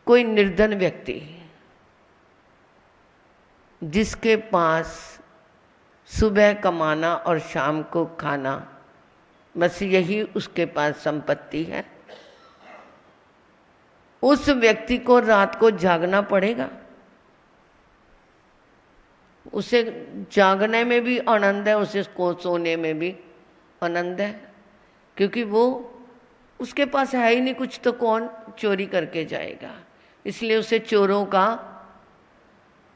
कोई निर्धन व्यक्ति जिसके पास सुबह कमाना और शाम को खाना, बस यही उसके पास संपत्ति है, उस व्यक्ति को रात को जागना पड़ेगा। उसे जागने में भी आनंद है, उसे सोने में भी आनंद है, क्योंकि वो उसके पास है ही नहीं कुछ, तो कौन चोरी करके जाएगा। इसलिए उसे चोरों का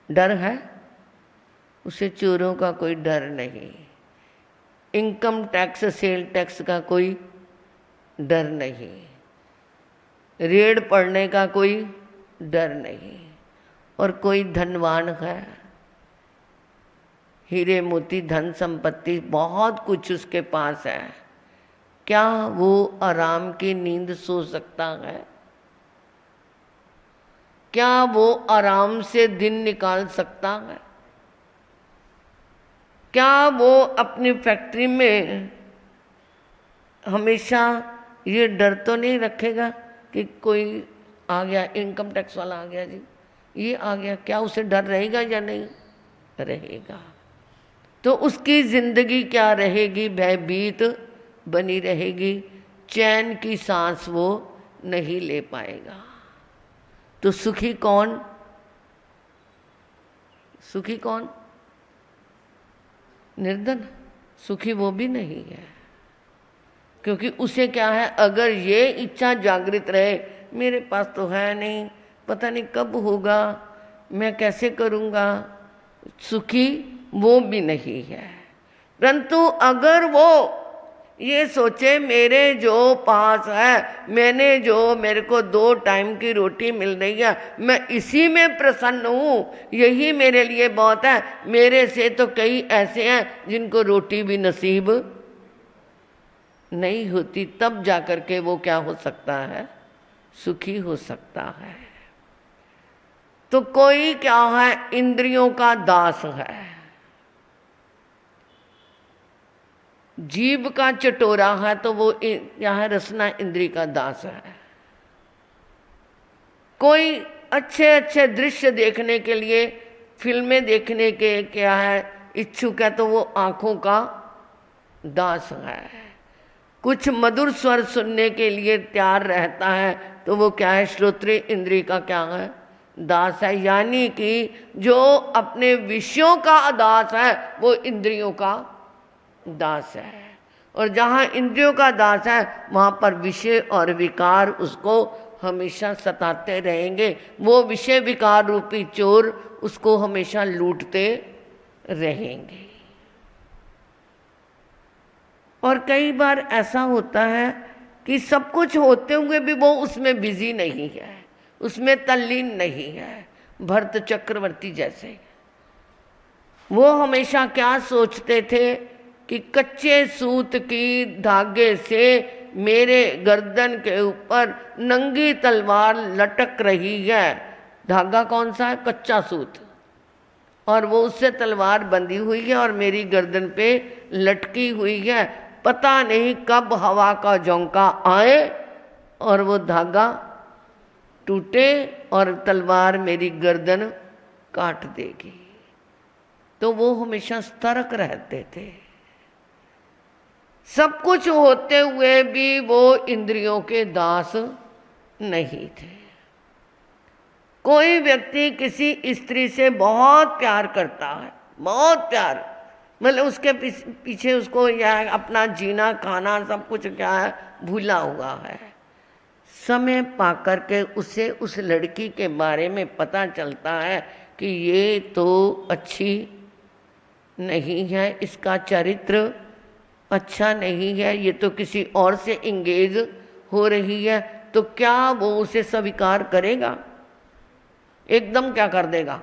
डर है, उसे चोरों का कोई डर नहीं, इनकम टैक्स सेल टैक्स का कोई डर नहीं, रेड पड़ने का कोई डर नहीं। और कोई धनवान है, हीरे मोती धन संपत्ति बहुत कुछ उसके पास है, क्या वो आराम की नींद सो सकता है? क्या वो आराम से दिन निकाल सकता है? क्या वो अपनी फैक्ट्री में हमेशा ये डर तो नहीं रखेगा कि कोई आ गया, इनकम टैक्स वाला आ गया जी, ये आ गया, क्या उसे डर रहेगा या नहीं रहेगा? तो उसकी जिंदगी क्या रहेगी? भयभीत बनी रहेगी, चैन की सांस वो नहीं ले पाएगा। तो सुखी कौन? सुखी कौन? निर्धन। सुखी वो भी नहीं है, क्योंकि उसे क्या है, अगर ये इच्छा जागृत रहे, मेरे पास तो है नहीं, पता नहीं कब होगा, मैं कैसे करूँगा, सुखी वो भी नहीं है। परंतु अगर वो ये सोचे मेरे जो पास है, मेरे को 2 टाइम की रोटी मिल रही है, मैं इसी में प्रसन्न हूँ, यही मेरे लिए बहुत है, मेरे से तो कई ऐसे हैं जिनको रोटी भी नसीब नहीं होती, तब जाकर के वो क्या हो सकता है? सुखी हो सकता है। तो कोई क्या है? इंद्रियों का दास है, जीभ का चटोरा है, तो वो क्या है? रसना इंद्री का दास है। कोई अच्छे अच्छे दृश्य देखने के लिए, फिल्में देखने के क्या है इच्छुक है, तो वो आँखों का दास है। कुछ मधुर स्वर सुनने के लिए तैयार रहता है, तो वो क्या है? श्रोत्रिय इंद्री का क्या है? दास है। यानी कि जो अपने विषयों का दास है, वो इंद्रियों का दास है। और जहाँ इंद्रियों का दास है, वहाँ पर विषय और विकार उसको हमेशा सताते रहेंगे। वो विषय विकार रूपी चोर उसको हमेशा लूटते रहेंगे। और कई बार ऐसा होता है कि सब कुछ होते हुए भी वो उसमें बिजी नहीं है, उसमें तल्लीन नहीं है। भरत चक्रवर्ती जैसे वो हमेशा क्या सोचते थे कि कच्चे सूत की धागे से मेरे गर्दन के ऊपर नंगी तलवार लटक रही है। धागा कौन सा है? कच्चा सूत, और वो उससे तलवार बंधी हुई है और मेरी गर्दन पे लटकी हुई है। पता नहीं कब हवा का झोंका आए और वो धागा टूटे और तलवार मेरी गर्दन काट देगी। तो वो हमेशा सतर्क रहते थे। सब कुछ होते हुए भी वो इंद्रियों के दास नहीं थे। कोई व्यक्ति किसी स्त्री से बहुत प्यार करता है, बहुत प्यार, मतलब उसके पीछे उसको या अपना जीना खाना सब कुछ क्या है भूला हुआ है। समय पाकर के उसे उस लड़की के बारे में पता चलता है कि ये तो अच्छी नहीं है, इसका चरित्र अच्छा नहीं है, ये तो किसी और से इंगेज हो रही है, तो क्या वो उसे स्वीकार करेगा? एकदम क्या कर देगा?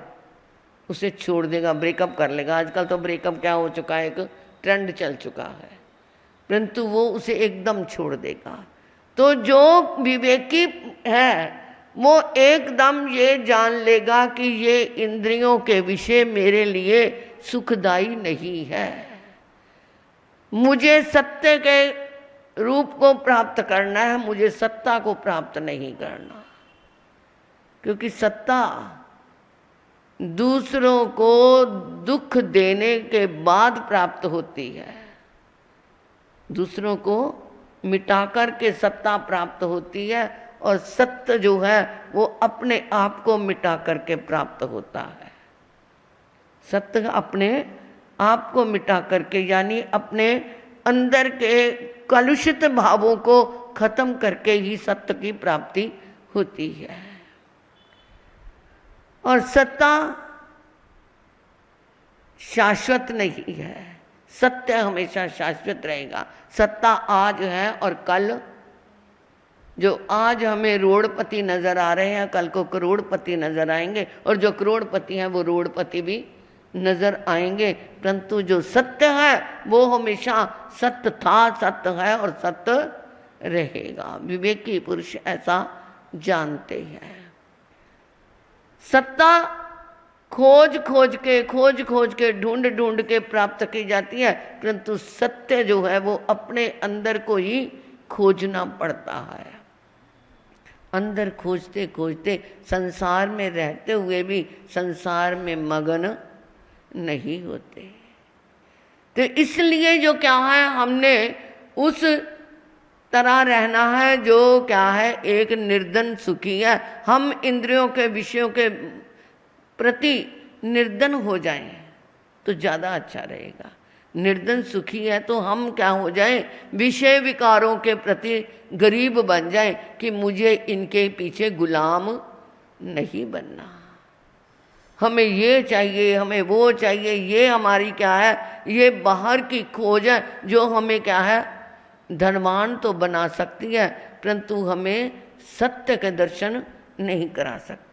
उसे छोड़ देगा, ब्रेकअप कर लेगा। आजकल तो ब्रेकअप क्या हो चुका है, एक ट्रेंड चल चुका है। परंतु वो उसे एकदम छोड़ देगा। तो जो विवेकी है वो एकदम ये जान लेगा कि ये इंद्रियों के विषय मेरे लिए सुखदायी नहीं है। मुझे सत्य के रूप को प्राप्त करना है, मुझे सत्ता को प्राप्त नहीं करना। क्योंकि सत्ता दूसरों को दुख देने के बाद प्राप्त होती है। दूसरों को मिटाकर के सत्ता प्राप्त होती है, और सत्य जो है वो अपने आप को मिटा करके प्राप्त होता है। सत्य अपने आप को मिटा करके, यानी अपने अंदर के कलुषित भावों को खत्म करके ही सत्य की प्राप्ति होती है। और सत्ता शाश्वत नहीं है, सत्य हमेशा शाश्वत रहेगा। सत्ता आज है और कल, जो आज हमें रोड़पति नजर आ रहे हैं, कल को करोड़पति नजर आएंगे, और जो करोड़पति हैं वो रोड़पति भी नजर आएंगे। परंतु जो सत्य है वो हमेशा सत्य था, सत्य है और सत्य रहेगा। विवेकी पुरुष ऐसा जानते हैं। सत्ता खोज खोज के ढूंढ ढूंढ के प्राप्त की जाती है, परंतु सत्य जो है वो अपने अंदर को ही खोजना पड़ता है। अंदर खोजते खोजते संसार में रहते हुए भी संसार में मगन नहीं होते। तो इसलिए जो क्या है, हमने उस तरह रहना है जो क्या है, एक निर्धन सुखी है। हम इंद्रियों के विषयों के प्रति निर्धन हो जाएं तो ज़्यादा अच्छा रहेगा। निर्धन सुखी है तो हम क्या हो जाएं, विषय विकारों के प्रति गरीब बन जाएं कि मुझे इनके पीछे गुलाम नहीं बनना। हमें ये चाहिए, हमें वो चाहिए, ये हमारी क्या है, ये बाहर की खोज है जो हमें क्या है, धनवान तो बना सकती है, परंतु हमें सत्य के दर्शन नहीं करा सकती।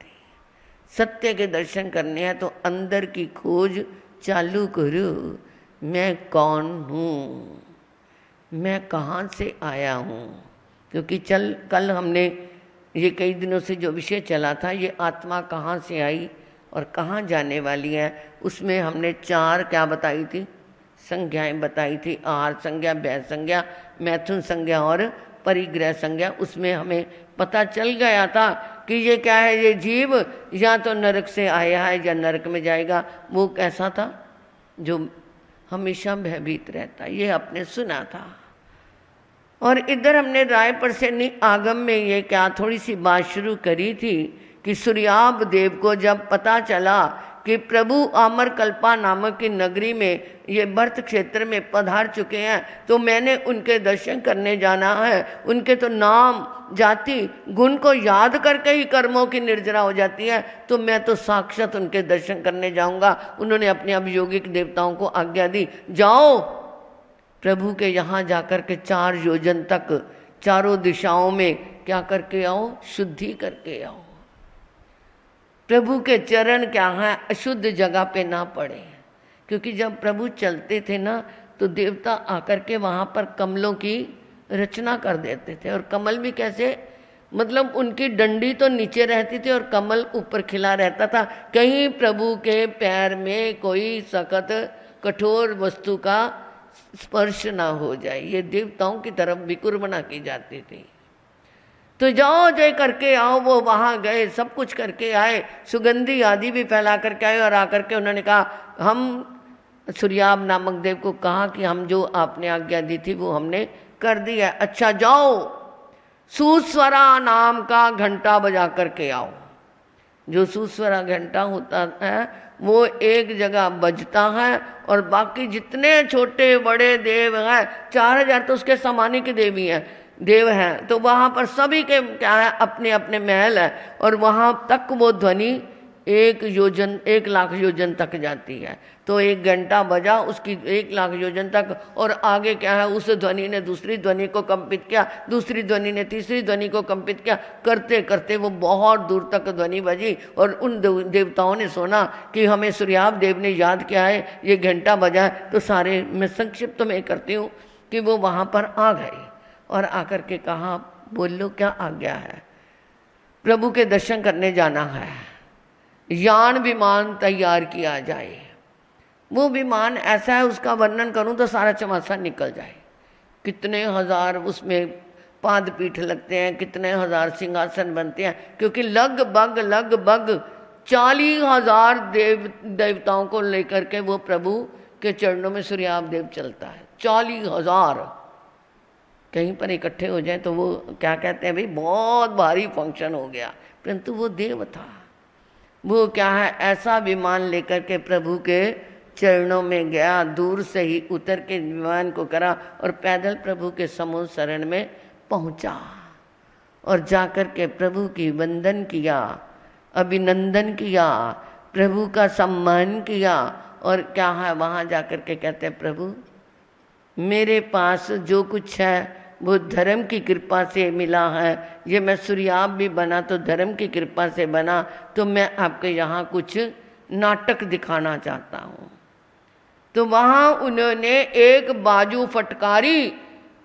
सत्य के दर्शन करने हैं तो अंदर की खोज चालू करो। मैं कौन हूँ, मैं कहाँ से आया हूँ। क्योंकि कल हमने ये कई दिनों से जो विषय चला था, ये आत्मा कहाँ से आई और कहाँ जाने वाली है, उसमें हमने 4 क्या बताई थी, संज्ञाएं बताई थी। आहार संज्ञा, व्यय संज्ञा, मैथुन संज्ञा और परिग्रह संज्ञा। उसमें हमें पता चल गया था कि ये क्या है, ये जीव या तो नरक से आया है या नरक में जाएगा। वो कैसा था, जो हमेशा भयभीत रहता, ये आपने सुना था। और इधर हमने रायप्रसन्नी आगम में ये क्या थोड़ी सी बात शुरू करी थी कि सूर्याभ देव को जब पता चला कि प्रभु अमरकल्पा नामक की नगरी में ये भरत क्षेत्र में पधार चुके हैं, तो मैंने उनके दर्शन करने जाना है। उनके तो नाम, जाति, गुण को याद करके ही कर्मों की निर्जरा हो जाती है, तो मैं तो साक्षात उनके दर्शन करने जाऊंगा। उन्होंने अपने अभियोगिक देवताओं को आज्ञा दी, जाओ प्रभु के यहाँ जाकर के 4 योजन तक चारों दिशाओं में क्या करके आओ, शुद्धि करके आओ। प्रभु के चरण क्या है, अशुद्ध जगह पे ना पड़े। क्योंकि जब प्रभु चलते थे ना, तो देवता आकर के वहाँ पर कमलों की रचना कर देते थे। और कमल भी कैसे, मतलब उनकी डंडी तो नीचे रहती थी और कमल ऊपर खिला रहता था। कहीं प्रभु के पैर में कोई सख्त कठोर वस्तु का स्पर्श ना हो जाए, ये देवताओं की तरफ विकुर्बना की जाती थी। तो जाओ जय करके आओ। वो वहाँ गए, सब कुछ करके आए, सुगंधी आदि भी फैला करके आए। और आकर के उन्होंने कहा, हम सूर्याभ नामक देव को कहा कि हम जो आपने आज्ञा दी थी वो हमने कर दिया। अच्छा जाओ, सुस्वरा नाम का घंटा बजा करके आओ। जो सुस्वरा घंटा होता है वो एक जगह बजता है, और बाकी जितने छोटे बड़े देव हैं, 4000 तो उसके समानी के देवी हैं, देव हैं, तो वहाँ पर सभी के क्या है, अपने अपने महल है। और वहाँ तक वो ध्वनि 1 लाख योजन तक जाती है। तो 1 घंटा बजा, उसकी 1 लाख योजन तक, और आगे क्या है, उस ध्वनि ने दूसरी ध्वनि को कंपित किया, दूसरी ध्वनि ने तीसरी ध्वनि को कंपित किया, करते करते वो बहुत दूर तक ध्वनि बजी। और उन देवताओं ने सुना कि हमें सूर्याभ देव ने याद किया है, ये घंटा बजा है। तो सारे, मैं संक्षिप्त में करती हूँ कि वो वहाँ पर आ गए और आकर के कहा, बोलो क्या आज्ञा है, प्रभु के दर्शन करने जाना है, यान विमान तैयार किया जाए। वो विमान ऐसा है, उसका वर्णन करूं तो सारा चमासा निकल जाए। कितने हजार उसमें पाद पीठ लगते हैं, कितने हजार सिंहासन बनते हैं, क्योंकि लगभग लगभग 40,000 देवताओं को लेकर के वो प्रभु के चरणों में सूर्याभ देव चलता है। 40,000 कहीं पर इकट्ठे हो जाए तो वो क्या कहते हैं, भाई बहुत भारी फंक्शन हो गया। परंतु वो देव था, वो क्या है, ऐसा विमान लेकर के प्रभु के चरणों में गया, दूर से ही उतर के विमान को करा और पैदल प्रभु के समूह शरण में पहुंचा और जाकर के प्रभु की वंदन किया, अभिनंदन किया, प्रभु का सम्मान किया। और क्या है, वहाँ जाकर के कहते हैं, प्रभु मेरे पास जो कुछ है वो धर्म की कृपा से मिला है, ये मैं सूर्याभ भी बना तो धर्म की कृपा से बना, तो मैं आपके यहाँ कुछ नाटक दिखाना चाहता हूँ। तो वहाँ उन्होंने एक बाजू फटकारी,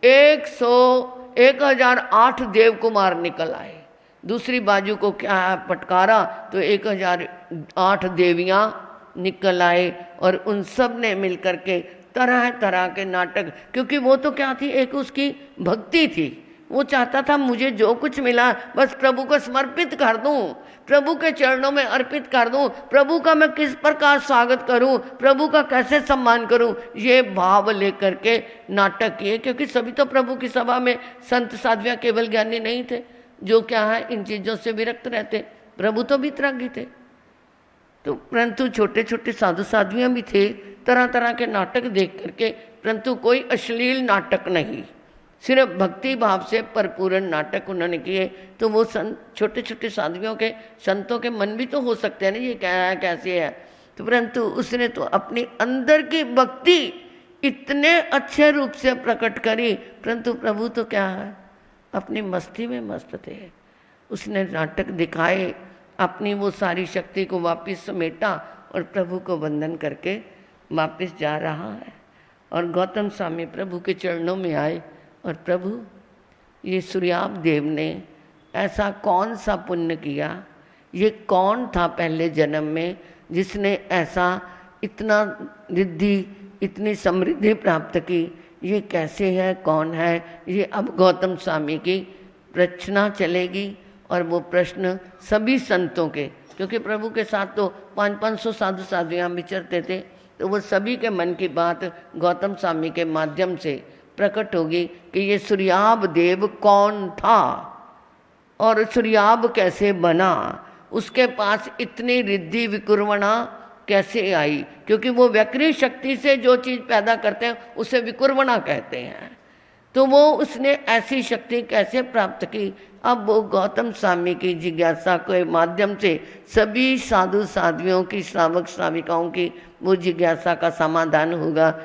1008 देव कुमार निकल आए। दूसरी बाजू को क्या फटकारा तो 1008 देवियाँ निकल आए और उन सब ने मिलकर के तरह तरह के नाटक, क्योंकि वो तो क्या थी, एक उसकी भक्ति थी। वो चाहता था मुझे जो कुछ मिला बस प्रभु को समर्पित कर दूं, प्रभु के चरणों में अर्पित कर दूं, प्रभु का मैं किस प्रकार स्वागत करूं, प्रभु का कैसे सम्मान करूं, ये भाव लेकर के नाटक किए। क्योंकि सभी तो प्रभु की सभा में संत साध्वियाँ केवल ज्ञानी नहीं थे, जो क्या है इन चीज़ों से विरक्त रहते, प्रभु तो वितरागी थे। तो परंतु छोटे छोटे साधु साध्वियाँ भी थे, तरह तरह के नाटक देख करके, परंतु कोई अश्लील नाटक नहीं, सिर्फ भक्ति भाव से परिपूर्ण नाटक उन्होंने किए। तो वो छोटे छोटे साधुओं के, संतों के मन भी तो हो सकते हैं ना, ये क्या है कैसे है, तो परंतु उसने तो अपनी अंदर की भक्ति इतने अच्छे रूप से प्रकट करी। परंतु प्रभु तो क्या है, अपनी मस्ती में मस्त थे। उसने नाटक दिखाए, अपनी वो सारी शक्ति को वापस समेटा और प्रभु को वंदन करके वापस जा रहा है। और गौतम स्वामी प्रभु के चरणों में आए और प्रभु ये सूर्याभ देव ने ऐसा कौन सा पुण्य किया, ये कौन था पहले जन्म में जिसने ऐसा इतना रिद्धि इतनी समृद्धि प्राप्त की, ये कैसे है, कौन है, ये अब गौतम स्वामी की प्रश्ना चलेगी। और वो प्रश्न सभी संतों के, क्योंकि प्रभु के साथ तो 500-500 साधु साधुयाँ विचरते थे, तो वो सभी के मन की बात गौतम स्वामी के माध्यम से प्रकट होगी कि ये सूर्याभ देव कौन था और सूर्याभ कैसे बना, उसके पास इतनी रिद्धि विकुर्वणा कैसे आई, क्योंकि वो व्यक्रि शक्ति से जो चीज़ पैदा करते हैं उसे विकुर्वणा कहते हैं। तो वो उसने ऐसी शक्ति कैसे प्राप्त की। अब वो गौतम स्वामी की जिज्ञासा के माध्यम से सभी साधु साध्वियों की, श्रावक श्राविकाओं की वो जिज्ञासा का समाधान होगा